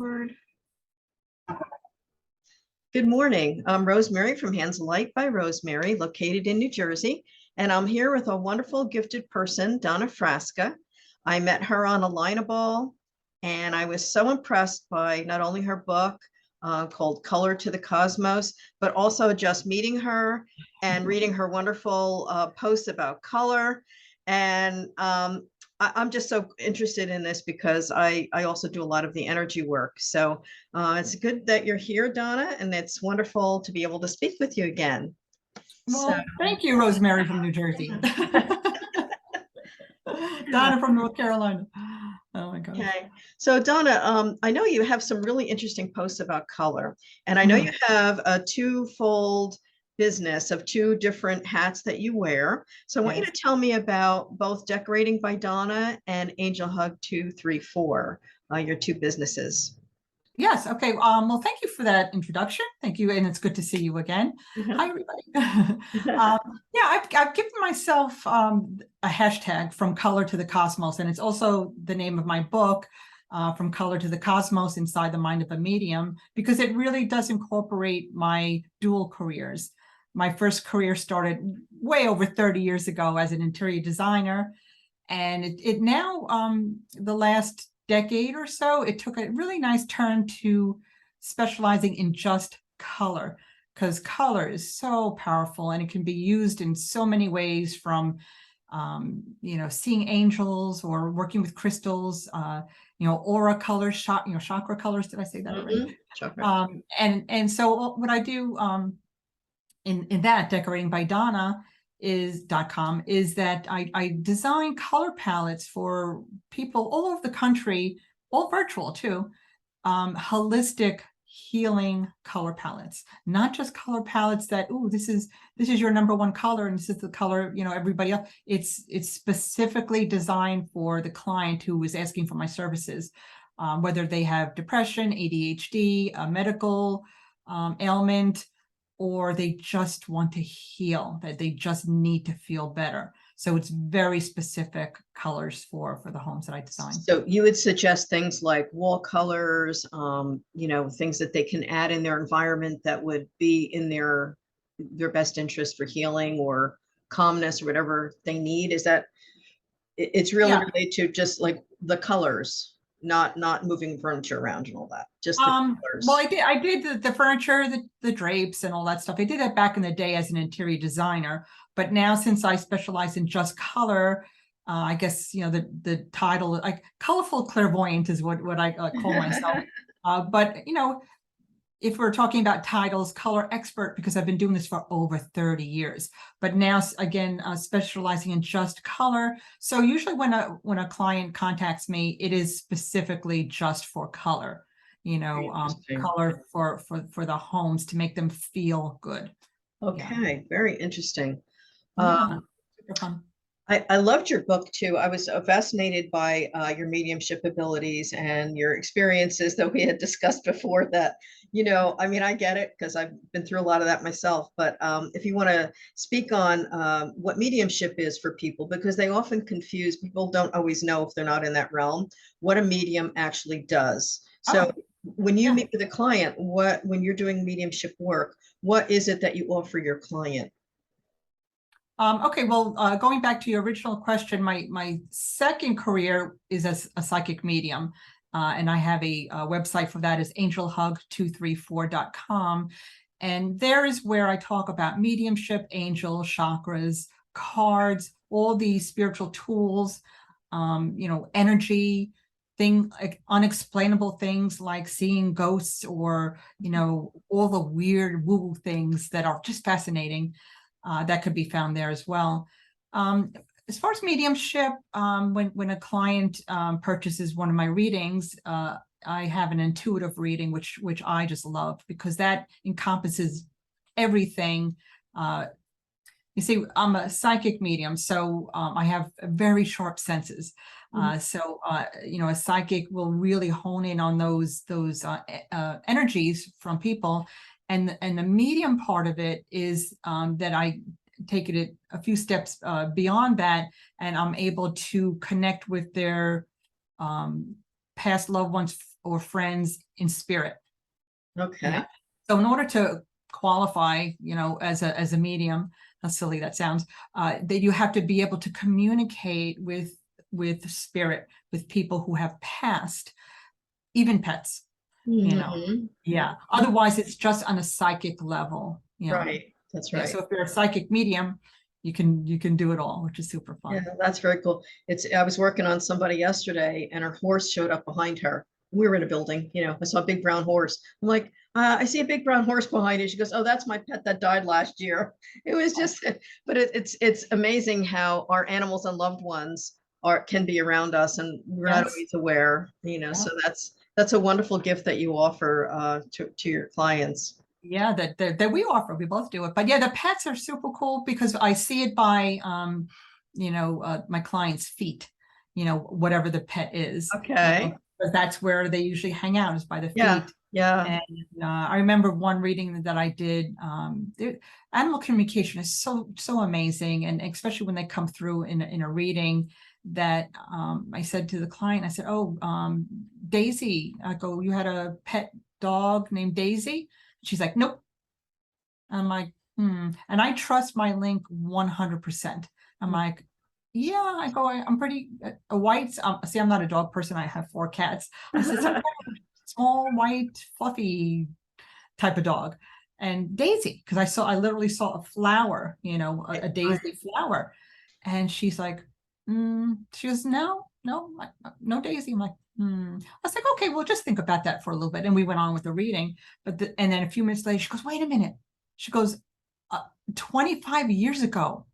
Record. Good morning. I'm Rosemary from Hands of Light by Rosemary, located in New Jersey, and I'm here with a wonderful gifted person, Donna Frasca. I met her on a Lineable, and I was so impressed by not only her book called Color to the Cosmos, but also just meeting her and reading her wonderful posts about color. And I'm just so interested in this because I also do a lot of the energy work. So it's good that you're here, Donna, and it's wonderful to be able to speak with you again. Well, thank you, Rosemary from New Jersey. Donna from North Carolina. Oh my God. Okay. So Donna, I know you have some really interesting posts about color, and I know you have a twofold business of two different hats that you wear. So I want you to tell me about both Decorating by Donna and Angel Hug 234, your two businesses. Yes. Okay. Well, thank you for that introduction. Thank you. And it's good to see you again. Hi, everybody. Yeah, I've given myself a hashtag from color to the cosmos, and it's also the name of my book, From Color to the Cosmos Inside the Mind of a Medium, because it really does incorporate my dual careers. My first career started way over 30 years ago as an interior designer. And it now, the last decade or so, it took a really nice turn to specializing in just color, because color is so powerful and it can be used in so many ways, from seeing angels or working with crystals, aura colors, chakra colors. Did I say that already? And so what I do in that Decorating by Donna .com is that I design color palettes for people all over the country, all virtual too, holistic healing color palettes, not just color palettes that, oh, this is your number one color and this is the color, everybody else. It's specifically designed for the client who is asking for my services, whether they have depression, ADHD, a medical ailment, or they just want to heal, that they just need to feel better. So it's very specific colors for the homes that I design. So you would suggest things like wall colors, things that they can add in their environment that would be in their best interest for healing or calmness or whatever they need. Is that it's really related to just like the colors, not moving furniture around and all that, just the colors. Well, I did the furniture, the drapes and all that stuff. I did that back in the day as an interior designer, but now since I specialize in just color, I guess the title, like colorful clairvoyant, is what I call myself. But if we're talking about titles, color expert, because I've been doing this for over 30 years, but now again, specializing in just color. So usually when a client contacts me, it is specifically just for color, color for the homes to make them feel good. Okay. Very interesting. Super fun. I loved your book too. I was fascinated by your mediumship abilities and your experiences that we had discussed before that, I get it because I've been through a lot of that myself. But if you want to speak on what mediumship is for people, because they often confuse, people don't always know if they're not in that realm, what a medium actually does. So when you meet with a client, when you're doing mediumship work, what is it that you offer your client? Okay, well, going back to your original question, my second career is as a psychic medium, and I have a website for that, is angelhug234.com, and there is where I talk about mediumship, angels, chakras, cards, all these spiritual tools, energy, like unexplainable things like seeing ghosts, or all the weird woo things that are just fascinating. That could be found there as well. As far as mediumship, when a client purchases one of my readings, I have an intuitive reading, which I just love, because that encompasses everything. You see, I'm a psychic medium, so I have very sharp senses. So a psychic will really hone in on those energies from people. And the medium part of it is that I take it a few steps beyond that, and I'm able to connect with their past loved ones or friends in spirit. Okay. Yeah. So in order to qualify, as a medium, how silly that sounds, that you have to be able to communicate with spirit, with people who have passed, even pets, Mhm. Yeah. Otherwise, it's just on a psychic level. Right. That's Yeah. right. So if you're a psychic medium, you can do it all, which is super fun. Yeah, that's very cool. I was working on somebody yesterday and her horse showed up behind her. We were in a building, I saw a big brown horse. I'm like, I see a big brown horse behind you. She goes, oh, that's my pet that died last year. It was just, but it's amazing how our animals and loved ones can be around us and we're not Yes. always aware, so that's a wonderful gift that you offer to your clients. Yeah, that we offer. We both do it. But yeah, the pets are super cool because I see it by my clients' feet, whatever the pet is. Okay. Because that's where they usually hang out, is by the Yeah. feet. Yeah. And I remember one reading that I did. Animal communication is so amazing, and especially when they come through in a reading. That I said to the client, I said, "Oh, Daisy," I go, "You had a pet dog named Daisy?" She's like, "Nope." I'm like, And I trust my link 100%. I'm like, yeah, I go, I'm pretty a white. See, I'm not a dog person. I have 4 cats. I said, some kind of small, white, fluffy type of dog. And Daisy, because I literally saw a flower, a daisy flower. And she's like, she goes, no, no Daisy. I'm like, I was like, okay, well, just think about that for a little bit. And we went on with the reading. And then a few minutes later, she goes, wait a minute. She goes, 25 years ago,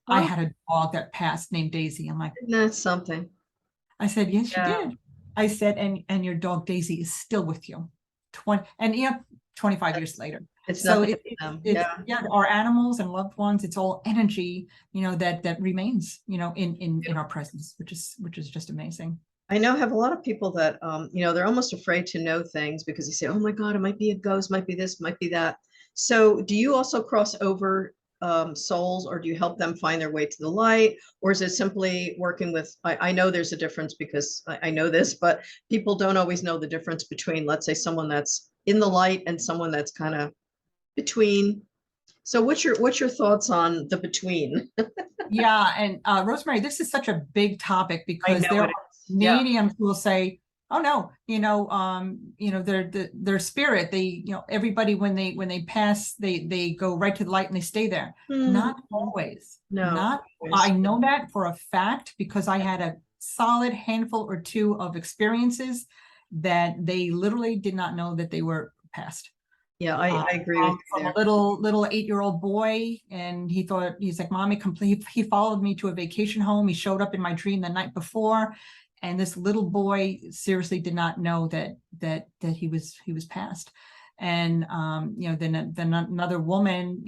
I had a dog that passed named Daisy. I'm like, That's something. I said, yes, you did. I said, and your dog Daisy is still with you. 25 years later. It's So nothing. our animals and loved ones, it's all energy, that remains, in our presence, which is just amazing. I know I have a lot of people that they're almost afraid to know things because they say, oh my God, it might be a ghost, might be this, might be that. So do you also cross over souls, or do you help them find their way to the light? Or is it simply working with, I know there's a difference because I know this, but people don't always know the difference between, let's say, someone that's in the light and someone that's kind of between. So what's your thoughts on the between? Yeah, and Rosemary, this is such a big topic because there are mediums who will say, "Oh no, their spirit. They, everybody when they pass, they go right to the light and they stay there." Not always. No, not. I know that for a fact because I had a solid handful or 2 of experiences that they literally did not know that they were passed. Yeah, I agree with you from there. a little 8-year-old boy, and he's like, "Mommy, complete." He followed me to a vacation home. He showed up in my dream the night before, and this little boy seriously did not know that he was passed. And then another woman,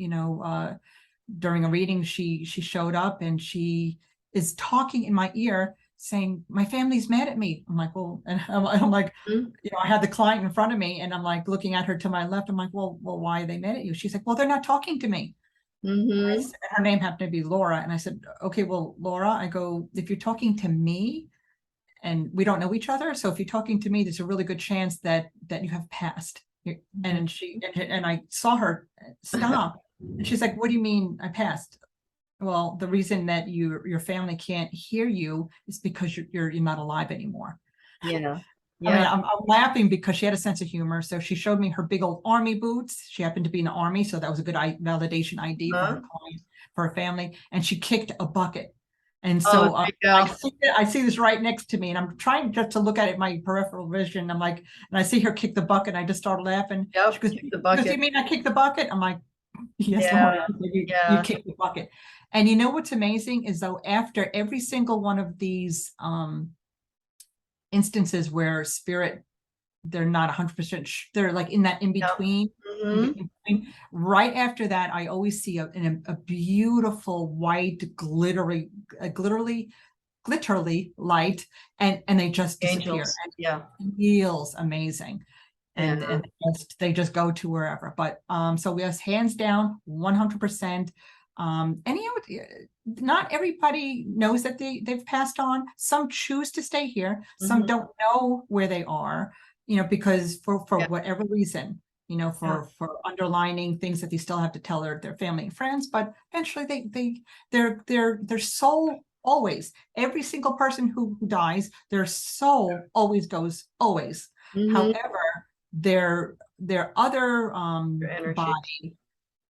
during a reading, she showed up and she is talking in my ear saying, "My family's mad at me." I'm like, well, and I'm like, I had the client in front of me and I'm like looking at her to my left. I'm like, well, why are they mad at you? She's like, well, they're not talking to me. Said, her name happened to be Laura. And I said, okay, well, Laura, I go, if you're talking to me and we don't know each other, so if you're talking to me, there's a really good chance that you have passed. And and I saw her stop. And she's like, what do you mean I passed? Well, the reason that your family can't hear you is because you're not alive anymore. Yeah. I mean, I'm laughing because she had a sense of humor. So she showed me her big old army boots. She happened to be in the army, so that was a good validation ID for her client, for her family. And she kicked a bucket. And so I see this right next to me, and I'm trying just to look at it, my peripheral vision. I'm like, and I see her kick the bucket. And I just started laughing. Yep, She goes, you mean I kicked the bucket? I'm like, yes, Laura, you kicked the bucket. And you know what's amazing is though, after every single one of these instances where spirit, they're not 100%, they're like in that in between. Right after that, I always see a beautiful white glittery light, and they just disappear. Yeah, feels amazing. And they just go to wherever. But so yes, hands down, 100%. And not everybody knows that they've passed on. Some choose to stay here. Some don't know where they are. because for Yeah. whatever reason, for underlining things that they still have to tell their family and friends, but eventually their soul always, every single person who dies, their soul always goes, always. Mhm. However, their other Your energy. body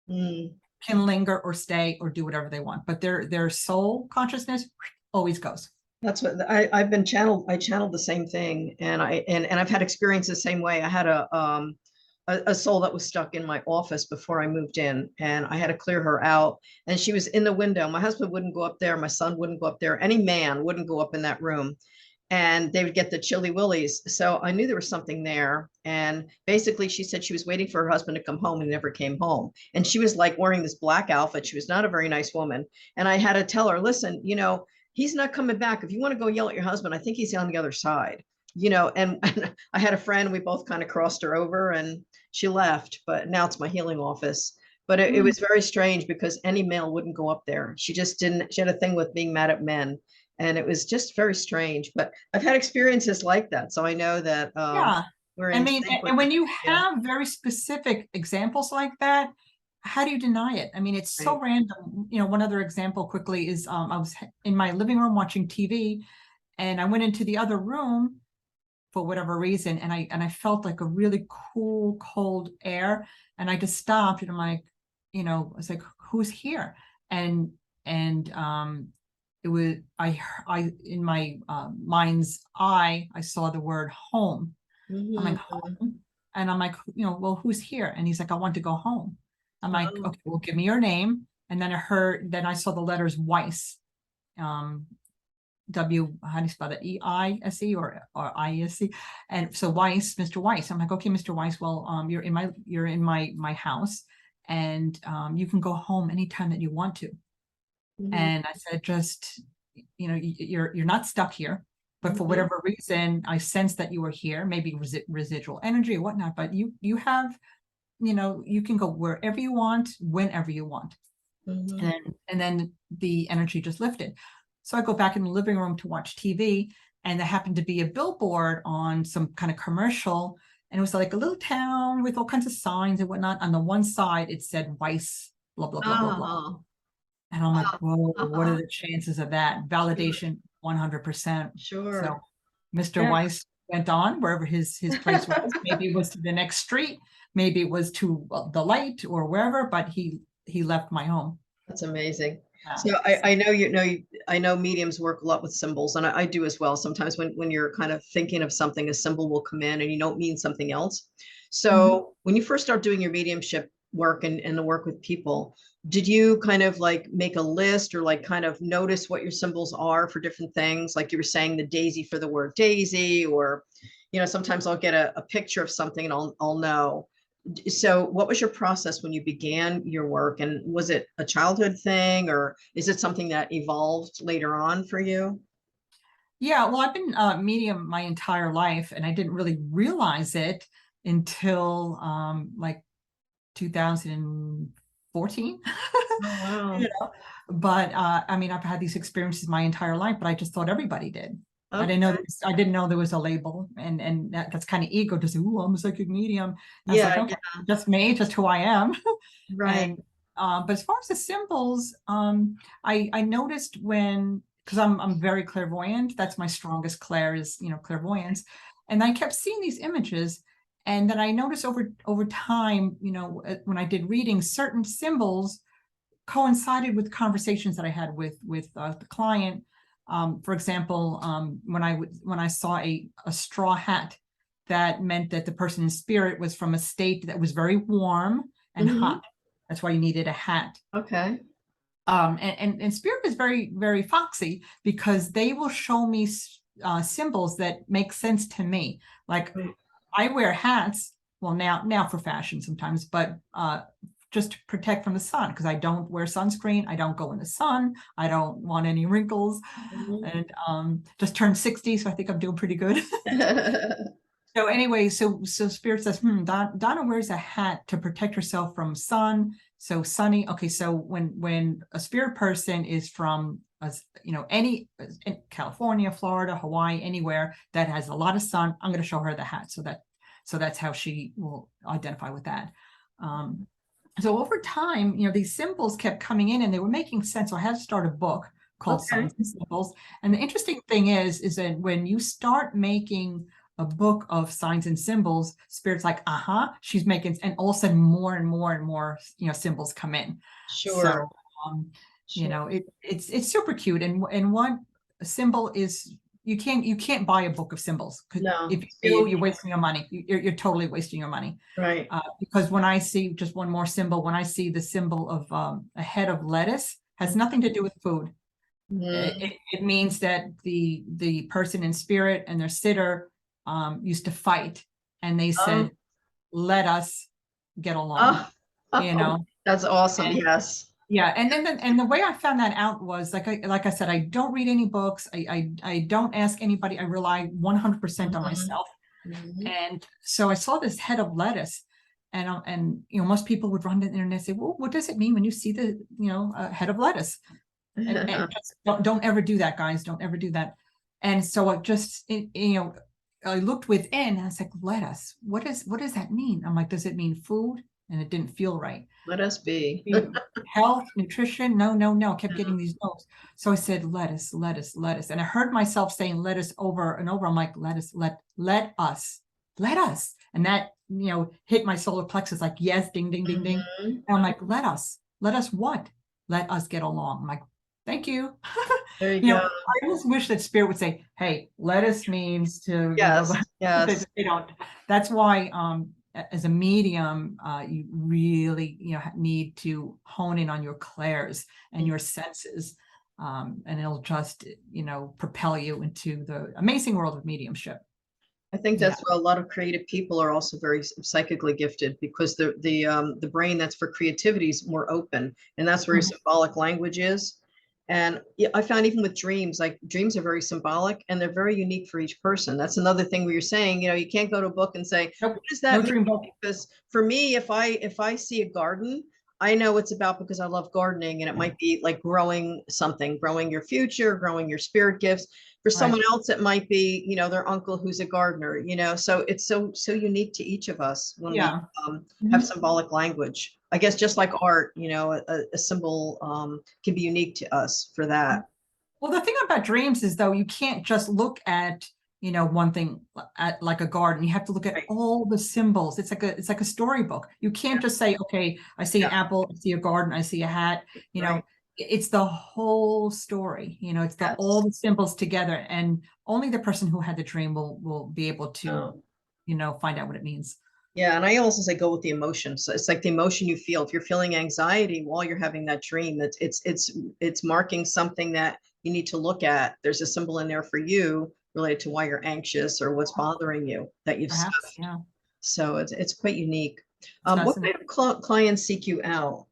Mm. can linger or stay or do whatever they want, but their soul consciousness always goes. That's what I've been channeled. I channeled the same thing, and I've had experience the same way. I had a soul that was stuck in my office before I moved in, and I had to clear her out. And she was in the window. My husband wouldn't go up there. My son wouldn't go up there. Any man wouldn't go up in that room, and they would get the chilly willies. So I knew there was something there. And basically, she said she was waiting for her husband to come home, and he never came home. And she was like wearing this black outfit. She was not a very nice woman. And I had to tell her, listen, he's not coming back. If you want to go yell at your husband, I think he's on the other side, and I had a friend, we both kind of crossed her over and she left, but now it's my healing office. But it was very strange because any male wouldn't go up there. She just didn't, she had a thing with being mad at men. And it was just very strange, but I've had experiences like that. So I know that Yeah. we're I in mean, sync with and when the- you yeah, have very specific examples like that, how do you deny it? I mean, it's so right. random. One other example quickly is I was in my living room watching TV, and I went into the other room for whatever reason, and I felt like a really cool, cold air, and I just stopped, and I'm like, I was like, who's here? And it was I in my mind's eye, I saw the word home. I'm like, Mhm. home? And I'm like, well, who's here? And he's like, I want to go home. I'm like, Oh, okay, well, give me your name. And then I saw the letters Weiss, W, how do you spell that? E-I-S-E or I-S-E. And so Weiss, Mr. Weiss. I'm like, okay, Mr. Weiss, well, you're in my house, and you can go home anytime that you want to. mhm. And I said, just, you're not stuck here, but for Mhm. whatever reason, I sensed that you were here, maybe residual energy or whatnot, but you have, you can go wherever you want, whenever you want. Mhm. And then the energy just lifted. So I go back in the living room to watch TV, and there happened to be a billboard on some kind of commercial, and it was like a little town with all kinds of signs and whatnot. On the one side, it said Weiss, blah, blah, blah, blah, blah. Oh, And I'm like, whoa, what are uh-huh. the chances of that? Validation, 100%. Sure. So Mr. Yeah. Weiss went on wherever his place was. Maybe it was to the next street, maybe it was to the light or wherever, but he left my home. That's amazing. Yeah. So I know I know mediums work a lot with symbols, and I do as well. Sometimes when you're kind of thinking of something, a symbol will come in and you don't mean something else. So when you first start doing your mediumship work and the work with people, did you kind of like make a list or like kind of notice what your symbols are for different things? Like you were saying the daisy for the word daisy, or sometimes I'll get a picture of something and I'll know. So what was your process when you began your work, and was it a childhood thing or is it something that evolved later on for you? Yeah, well, I've been a medium my entire life, and I didn't really realize it until like 2014. Oh, wow. You know, but I mean, I've had these experiences my entire life, but I just thought everybody did. Okay. I didn't know there was a label, and that's kind of ego to say, "Oh, I'm a psychic medium." And it's like, Yeah, okay, just me, just who I am. right. And but as far as the symbols, I noticed because I'm very clairvoyant. That's my strongest clair is clairvoyance, and I kept seeing these images. And then I noticed over time, when I did readings, certain symbols coincided with conversations that I had with the client. For example, when I saw a straw hat, that meant that the person in spirit was from a state that was very warm and Mhm. hot. That's why you needed a hat. Okay. And spirit is very, very foxy because they will show me symbols that make sense to me. Like Right. I wear hats, well now for fashion sometimes, but just to protect from the sun, because I don't wear sunscreen, I don't go in the sun, I don't want any wrinkles, Mhm. and just turned 60, so I think I'm doing pretty good. So anyway, so spirit says, Donna wears a hat to protect herself from sun. So sunny. Okay, so when a spirit person is from any in California, Florida, Hawaii, anywhere that has a lot of sun, I'm going to show her the hat. So that's how she will identify with that. So over time, these symbols kept coming in and they were making sense. So I had to start a book called Signs and Symbols. And the interesting thing is that when you start making a book of signs and symbols, Spirit's like, she's making, and all of a sudden more and more and more, symbols come in. Sure. So, it's super cute. And one symbol is, you can't buy a book of symbols. No, if you do, you're wasting your money. You're totally wasting your money. Right. Because when I see just one more symbol, when I see the symbol of a head of lettuce, has nothing to do with food. It means that the person in spirit and their sitter used to fight, and they said, let us get along. That's awesome. Yes. Yeah, and the way I found that out was like I said, I don't read any books. I don't ask anybody. I rely 100% on myself. And so I saw this head of lettuce, and most people would run to the internet and say, well, what does it mean when you see the head of lettuce? And just don't ever do that, guys. Don't ever do that. And so I looked within and I was like, lettuce, what does that mean? I'm like, does it mean food? And it didn't feel right. Let us be. Health, nutrition, no. I kept getting these no's. So I said, lettuce. And I heard myself saying lettuce over and over. I'm like, lettuce, let us. And that, hit my solar plexus like, yes, ding, ding, ding, ding. And I'm like, let us what? Let us get along. I'm like, thank you. There you go. I almost wish that Spirit would say, hey, lettuce means to, yes. They don't. That's why, as a medium, you really, need to hone in on your clairs and your senses, and it'll just, propel you into the amazing world of mediumship. I think that's why a lot of creative people are also very psychically gifted, because the brain that's for creativity is more open, and that's where your symbolic language is. And I found even with dreams, like dreams are very symbolic and they're very unique for each person. That's another thing where you're saying, you can't go to a book and say, what does that mean? Because for me, if I see a garden, I know it's about, because I love gardening, and it might be like growing something, growing your future, growing your spirit gifts. For someone else, it might be, their uncle who's a gardener, so it's so unique to each of us when we have symbolic language. I guess just like art, a symbol can be unique to us for that. Well, the thing about dreams is, though, you can't just look at, one thing at like a garden. You have to look at all the symbols. It's like a storybook. You can't just say, okay, I see an apple, I see a garden, I see a hat, it's the whole story, it's all the symbols together, and only the person who had the dream will be able to, find out what it means. Yeah. And I also say go with the emotion. So it's like the emotion you feel. If you're feeling anxiety while you're having that dream, it's marking something that you need to look at. There's a symbol in there for you related to why you're anxious or what's bothering you that you've stuffed. Yeah. So it's quite unique. What kind of clients seek you out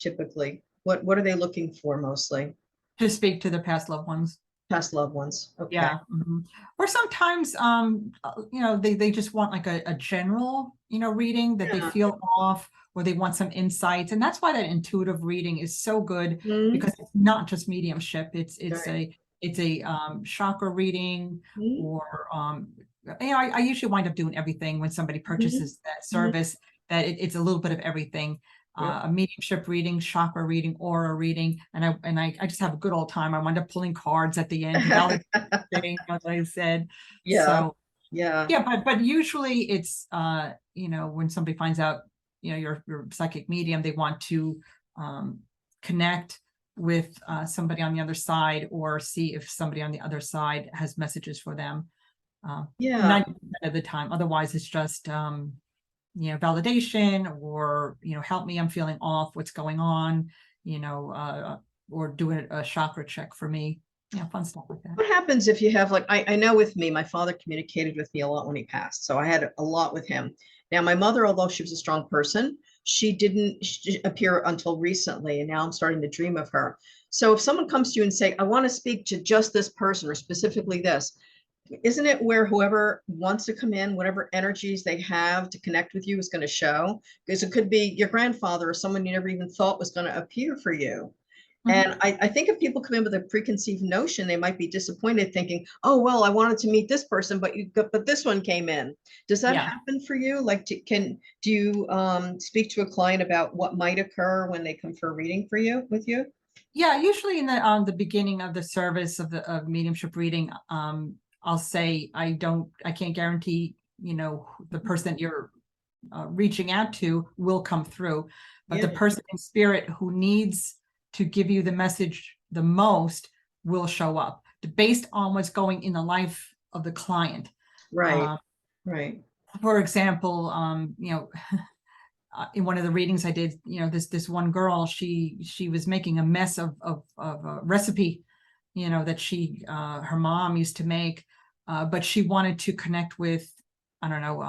typically? What are they looking for mostly? To speak to their past loved ones. Past loved ones. Okay. Yeah. Or sometimes, they just want like a general, reading that they feel off, or they want some insights. And that's why that intuitive reading is so good, because it's not just mediumship. It's a chakra reading, or, I usually wind up doing everything when somebody purchases that service, that it's a little bit of everything. A mediumship reading, chakra reading, aura reading, and I just have a good old time. I wind up pulling cards at the end, validating what I said. But usually it's when somebody finds out you're psychic medium, they want to connect with somebody on the other side, or see if somebody on the other side has messages for them. 90% of the time. Otherwise, it's just validation, or help me, I'm feeling off, what's going on, or do a chakra check for me. Fun stuff like that. What happens if you have, like, I know with me, my father communicated with me a lot when he passed, so I had a lot with him. Now my mother, although she was a strong person, she didn't appear until recently, and now I'm starting to dream of her. So if someone comes to you and say, I want to speak to just this person, or specifically this, isn't it where whoever wants to come in, whatever energies they have to connect with you is going to show? Because it could be your grandfather or someone you never even thought was going to appear for you. And I think if people come in with a preconceived notion, they might be disappointed thinking, oh, well, I wanted to meet this person, but this one came in. Does that Yeah. happen for you? Like, do you speak to a client about what might occur when they come for a reading with you? Yeah, usually in the beginning of the service of mediumship reading, I'll say I can't guarantee, the person that you're reaching out to will come through, but the person in spirit who needs to give you the message the most will show up based on what's going in the life of the client. Right. Right. For example, in one of the readings I did, this one girl, she was making a mess of a recipe, that her mom used to make, but she wanted to connect with, I don't know,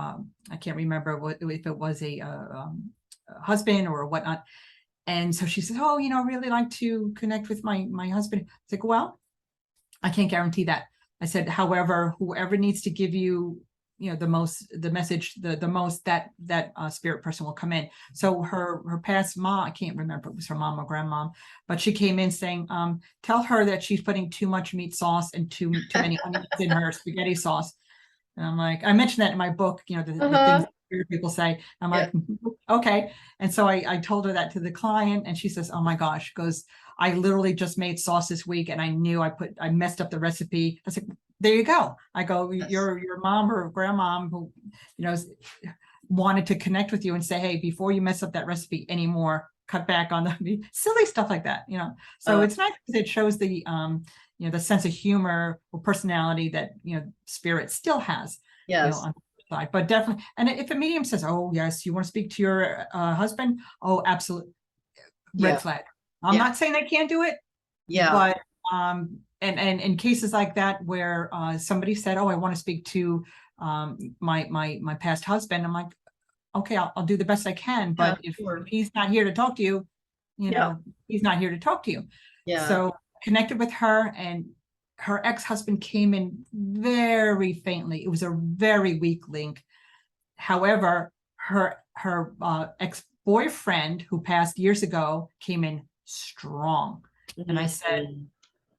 I can't remember if it was a husband or whatnot. And so she said, oh, I really like to connect with my husband. It's like, well, I can't guarantee that. I said, however, whoever needs to give you, the message, the most, that spirit person will come in. So her past mom, I can't remember if it was her mom or grandmom, but she came in saying, tell her that she's putting too much meat sauce and too many onions in her spaghetti sauce. And I'm like, I mentioned that in my book, the things people say. I'm like, okay. And so I told her that to the client, and she says, oh my gosh, goes, I literally just made sauce this week, and I knew I messed up the recipe. I was like, there you go. I go, your mom or grandmom who, wanted to connect with you and say, hey, before you mess up that recipe anymore, cut back on the silly stuff like that, So it's nice because it shows the the sense of humor or personality that spirit still has. Yes. On the side. But definitely, and if a medium says, oh yes, you want to speak to your husband, oh absolutely, red flag. I'm not saying they can't do it. But and in cases like that where somebody said, oh, I want to speak to my past husband, I'm like, okay, I'll do the best I can, but if he's not here to talk to you, he's not here to talk to you. So connected with her, and her ex-husband came in very faintly. It was a very weak link. However, her ex-boyfriend, who passed years ago, came in strong. And I said,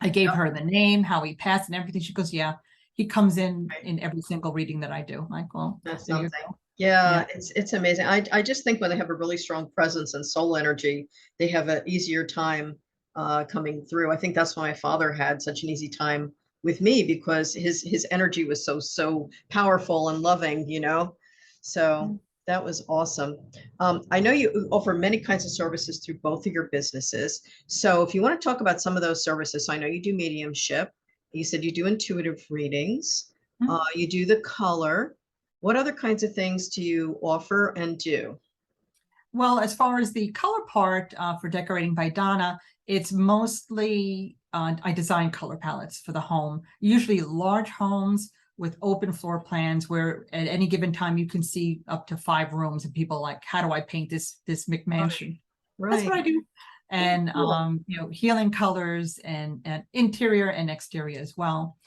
I gave her the name, how he passed and everything. She goes, yeah, he comes in every single reading that I do. I'm like, well, that's something. Yeah, it's amazing. I just think when they have a really strong presence and soul energy, they have an easier time coming through. I think that's why my father had such an easy time with me, because his energy was so powerful and loving, So that was awesome. I know you offer many kinds of services through both of your businesses. So if you want to talk about some of those services, so I know you do mediumship. You said you do intuitive readings. You do the color. What other kinds of things do you offer and do? Well, as far as the color part for Decorating by Donna, it's mostly I design color palettes for the home, usually large homes with open floor plans where at any given time you can see up to 5 rooms, and people like, how do I paint this McMansion? Right. That's what I do. And cool. Healing colors and interior and exterior as well.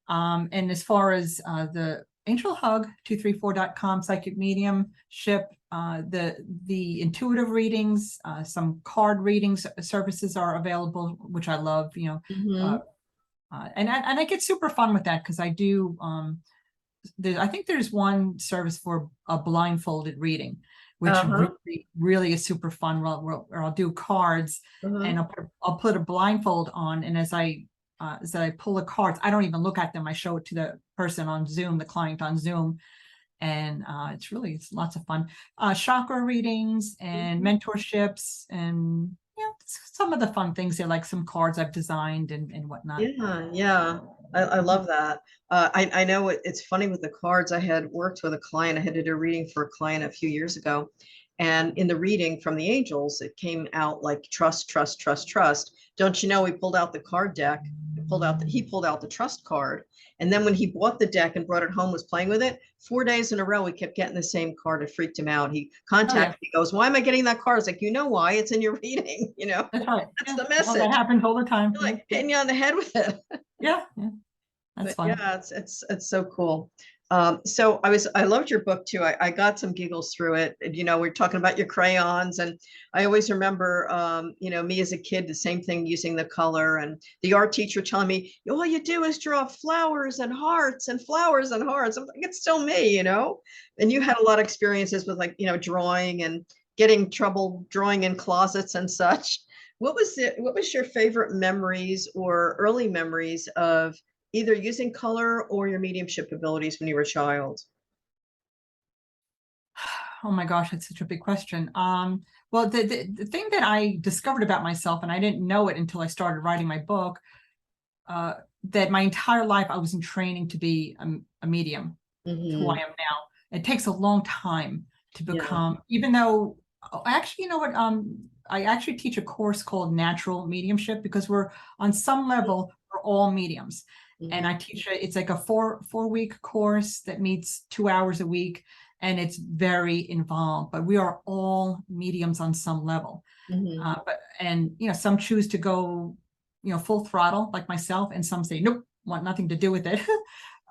And as far as the Angel Hug 234.com psychic mediumship, the intuitive readings, some card readings services are available, which I love. And I get super fun with that because I do. I think there's one service for a blindfolded reading, which really is super fun. Where I'll do cards, and I'll put a blindfold on, and as I pull the cards, I don't even look at them. I show it to the person on Zoom, the client on Zoom, and it's lots of fun. Chakra readings and mentorships, and some of the fun things. They're like some cards I've designed and whatnot. Yeah. I love that. I know it's funny with the cards. I had worked with a client. I had to do a reading for a client a few years ago. And in the reading from the angels, it came out like trust, trust, trust, trust. Don't you know, we pulled out the card deck. He pulled out the trust card. And then when he bought the deck and brought it home, was playing with it, 4 days in a row, he kept getting the same card. It freaked him out. He contacted me, goes, why am I getting that card? I was like, you know why? It's in your reading, That's right. That's the message. Well, that happens all the time. Like hitting you on the head with it. Yeah. That's fun. Yeah, it's so cool. So I loved your book too. I got some giggles through it. You know, we're talking about your crayons, and I always remember, you know, me as a kid, the same thing, using the color, and the art teacher telling me, all you do is draw flowers and hearts and flowers and hearts. I'm like, it's still me, you know. And you had a lot of experiences with, like, you know, drawing and getting trouble drawing in closets and such. What was it? What was your favorite memories or early memories of either using color or your mediumship abilities when you were a child? Oh my gosh, that's such a big question. Well, the thing that I discovered about myself, and I didn't know it until I started writing my book, that my entire life I was in training to be a medium, who I Mhm. am now. It takes a long time to Yeah. become, even though, actually, you know what? I actually teach a course called Natural Mediumship, because we're on some level, we're all mediums. And Mhm. I teach it's like a four-week course that meets 2 hours a week, and it's very involved, but we are all mediums on some level. Mhm. But and you know, some choose to go, you know, full throttle like myself, and some say nope, want nothing to do with it.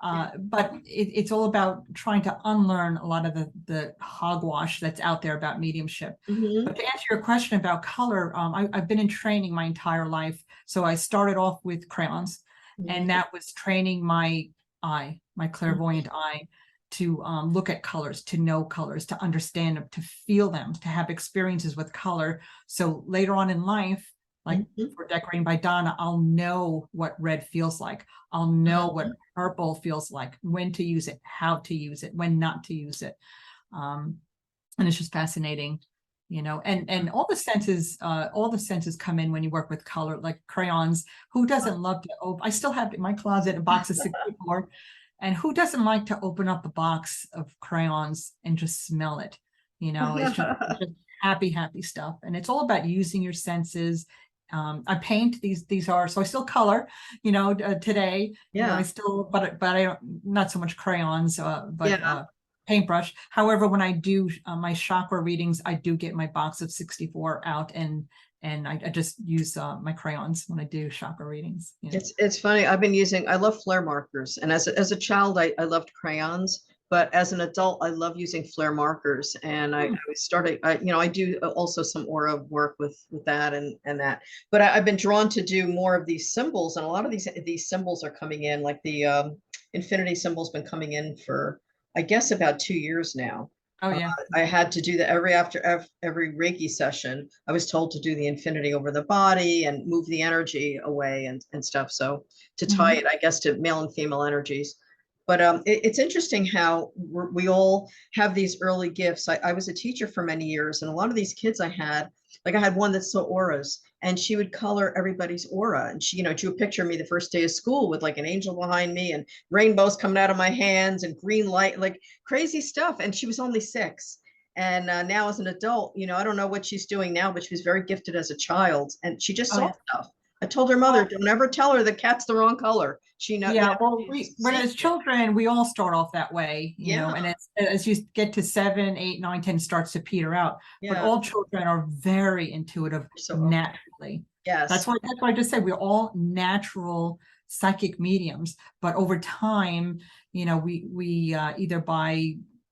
But it's all about trying to unlearn a lot of the hogwash that's out there about mediumship. Mhm. But to answer your question about color, I've been in training my entire life. So I started off with crayons, and Mhm. that was training my eye, my clairvoyant eye, to look at colors, to know colors, to understand them, to feel them, to have experiences with color. So later on in life, like Mhm. for decorating by Donna, I'll know what red feels like. I'll know what Mhm. purple feels like, when to use it, how to use it, when not to use it. Um, and it's just fascinating, you know, and all the senses come in when you work with color, like crayons. Who doesn't love to open? I still have in my closet a box of 64, and who doesn't like to open up a box of crayons and just smell it? You know, it's just happy, happy stuff. And it's all about using your senses. I paint, these are, so I still color, you know, today, you know, I Yeah. still, but I don't, not so much crayons, but Yeah. paintbrush. However, when I do my chakra readings, I do get my box of 64 out, and I just use my crayons when I do chakra readings. Yeah. It's funny. I love flare markers. And as a child, I loved crayons, but as an adult, I love using flare markers. And I started, you know, I do also some aura work with that and that. But I've been drawn to do more of these symbols, and a lot of these symbols are coming in, like the infinity symbol's been coming in for, I guess, about 2 years now. Oh Uh, yeah. I had to do that every Reiki session. I was told to do the infinity over the body and move the energy away and stuff. So to tie Mhm. it, I guess, to male and female energies. But it's interesting how we all have these early gifts. I was a teacher for many years, and a lot of these kids I had, like I had one that saw auras, and she would color everybody's aura. And she, you know, drew a picture of me the first day of school with like an angel behind me and rainbows coming out of my hands and green light, like crazy stuff. And she was only 6. And now as an adult, you know, I don't know what she's doing now, but she was very gifted as a child, and she just Oh saw yeah. stuff. I told her mother, Well, don't ever tell her the cat's the wrong color. She know, you yeah, know, well, she's when seeing as it. children, we all start off that way, you know, Yeah, and as you get to 7, 8, 9, 10, starts to peter out. But yeah. all children are very intuitive So naturally. yes. That's why I just say we're all natural psychic mediums. But over time, you know, we either by,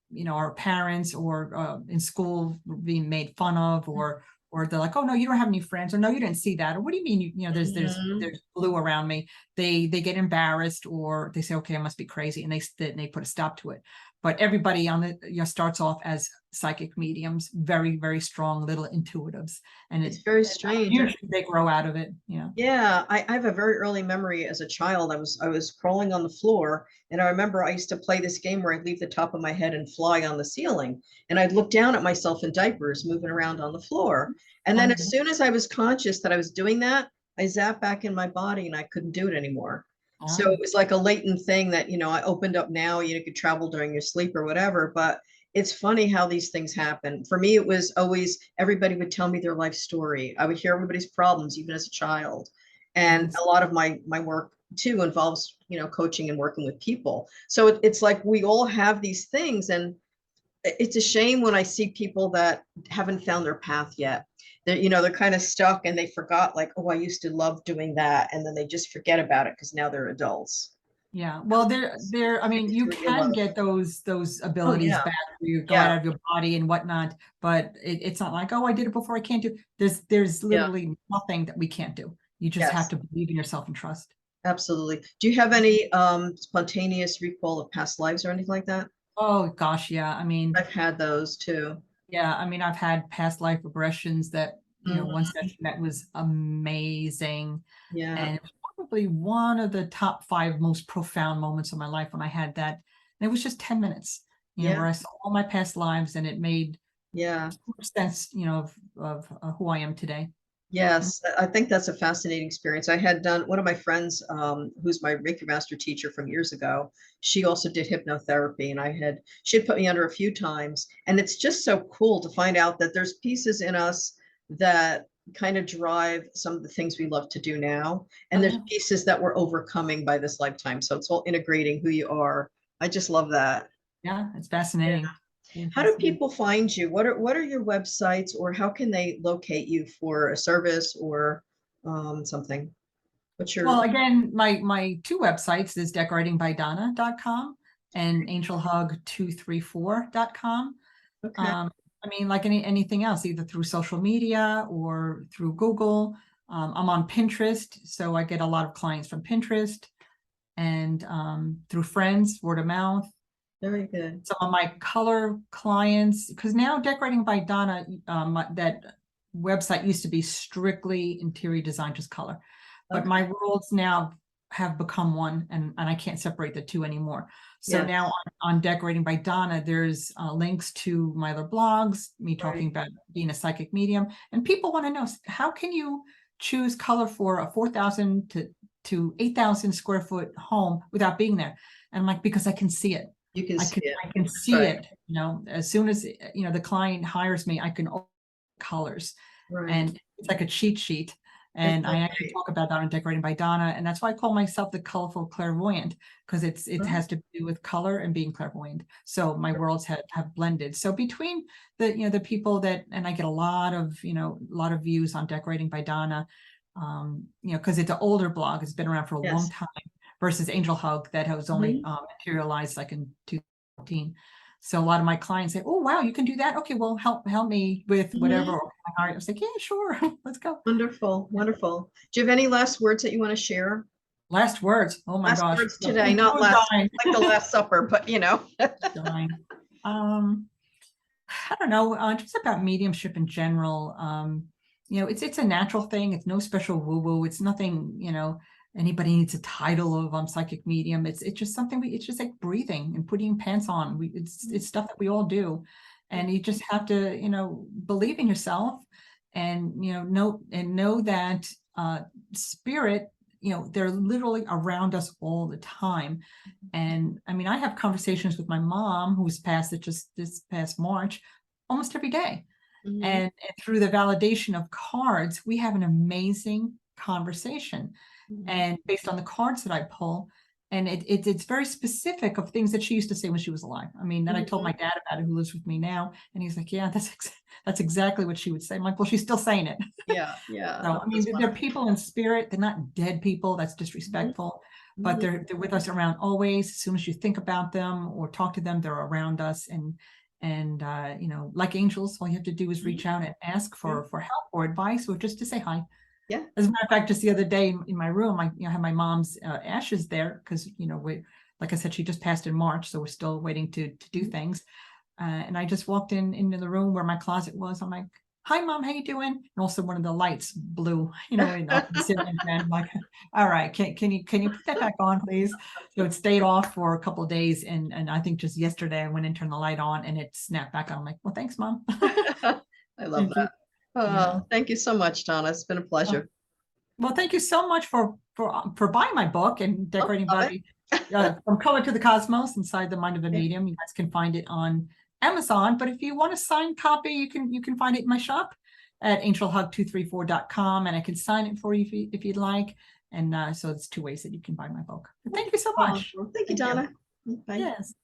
you know, our parents, or in school being made fun of, or they're like, oh no, you don't have any friends, or no, you didn't see that, or what do you mean, you know, Mhm. there's blue around me. They get embarrassed, or they say, okay, I must be crazy, and they put a stop to it. But everybody on the, you know, starts off as psychic mediums, very, very strong little intuitives, and It's very and strange. usually they grow out of it. Yeah. Yeah, I have a very early memory as a child. I was crawling on the floor, and I remember I used to play this game where I'd leave the top of my head and fly on the ceiling, and I'd look down at myself in diapers moving around on the floor. And then as Um, soon as I was conscious that I was doing that, I zapped back in my body and I couldn't do it anymore. So it ah, was like a latent thing that, you know, I opened up now. You could travel during your sleep or whatever, but it's funny how these things happen. For me, it was always everybody would tell me their life story. I would hear everybody's problems, even as a child. And yes. a lot of my work too involves, you know, coaching and working with people. So it's like we all have these things, and it's a shame when I see people that haven't found their path yet. They're, you know, they're kind of stuck and they forgot, like, oh, I used to love doing that. And then they just forget about it because now they're adults. Yeah. Well, I mean, you can get those abilities yeah. back where you go Yeah. out of your body and whatnot, but it's not like, oh, I did it before, I can't do. There's Yeah. literally nothing that we can't do. You just have Yes, to believe in yourself and trust. absolutely. Do you have any spontaneous recall of past lives or anything like that? Oh gosh, yeah. I mean, I've had those too. yeah, I mean, I've had past life regressions that, one Mhm. session that was amazing. Yeah. And it was probably one of the top 5 most profound moments of my life when I had that. And it was just 10 minutes, Yeah. where I saw all my past lives and it made Yeah. so much sense, of who I am today. Yes, I think that's a fascinating experience. I had done one of my friends, who's my Reiki master teacher from years ago. She also did hypnotherapy, and she had put me under a few times. And it's just so cool to find out that there's pieces in us that kind of drive some of the things we love to do now. And Oh, there's yeah. pieces that we're overcoming by this lifetime. So it's all integrating who you are. I just love that. Yeah, it's fascinating. Really How do fascinating. people find you? What are your websites, or how can they locate you for a service or something? What's Well, your again, my 2 websites is decoratingbydonna.com and angelhug234.com. okay? Um, I mean, like anything else, either through social media or through Google. I'm on Pinterest, so I get a lot of clients from Pinterest and through friends, word of mouth. Very good. Some of my color clients, because now Decorating by Donna, that website used to be strictly interior design, just color. But Okay. my worlds now have become one, and I can't separate the two anymore. So Yes. now on Decorating by Donna, there's links to my other blogs, me talking Right. about being a psychic medium, and people want to know, how can you choose color for a 4,000 to 8,000 square foot home without being there? And I'm like, because I can see it. You can see it. I can see Right. it, as soon as, the client hires me, I can open colors, Right. and it's like a cheat sheet. And I actually Right. talk about that on Decorating by Donna. And that's why I call myself the colorful clairvoyant, because it Right. has to do with color and being clairvoyant. So my worlds have blended. So between the people that, and I get a lot of views on Decorating by Donna, because it's an older blog, it's been around for a long Yes. time, versus Angel Hug that was only Mhm. materialized like in 2014. So a lot of my clients say, "Oh, wow, you can do that. Okay, well, help me with whatever." Mhm. I was like, "Yeah, sure, let's go." Wonderful. Wonderful. Do you have any last words that you want to share? Last words. Oh my Last gosh, words today, not who's last dying? like the Last Supper, but Dying. Um, I don't know, just about mediumship in general. It's a natural thing. It's no special woo-woo. It's nothing, anybody needs a title of psychic medium. It's just something it's just like breathing and putting pants on. It's stuff that we all do. And you just have to, believe in yourself and know that spirit, they're literally around us all the time. And I mean, I have conversations with my mom, who's passed it just this past March, almost every day. Mhm. And through the validation of cards, we have an amazing conversation. Mhm. And based on the cards that I pull, and it's very specific of things that she used to say when she was alive. I mean, then I told my Mhm. dad about it, who lives with me now, and he's like, "Yeah, that's exactly what she would say." I'm like, "Well, she's still saying it." Yeah. Yeah. So Oh, I mean, that's they're wonderful. people in spirit. They're not dead people. That's Mhm. disrespectful. But Mhm. they're with us around always. As soon as you think about them or talk to them, they're around us. And like angels, all you have to do is Mhm. reach out and ask Yeah. for help or advice, or just to say hi. Yeah. As a matter of fact, just the other day in my room, I have my mom's ashes there because we, like I said, she just passed in March, so we're still waiting to do Mhm. things. And I just walked into the room where my closet was. I'm like, "Hi, Mom, how you doing?" And also one of the lights blew, and up the ceiling fan. I'm like, "All right, can you put that back on, please?" So it stayed off for a couple of days, and I think just yesterday I went and turned the light on, and it snapped back on. I'm like, "Well, thanks, Mom." I love Thank that. you. Yeah. Oh, thank you so much, Donna. It's been a Well, pleasure. well, thank you so much for buying my book and Oh, decorating love by From Color to the Cosmos Inside the Mind of a it. Medium. You guys can find it on Amazon, but if you want a signed copy, you can find it in my shop at angelhug234.com, and I can sign it for you if you'd like. And so it's 2 ways that you can buy my book. But thank you so much. Well, thank you, Thank you. Donna. Bye. Yes.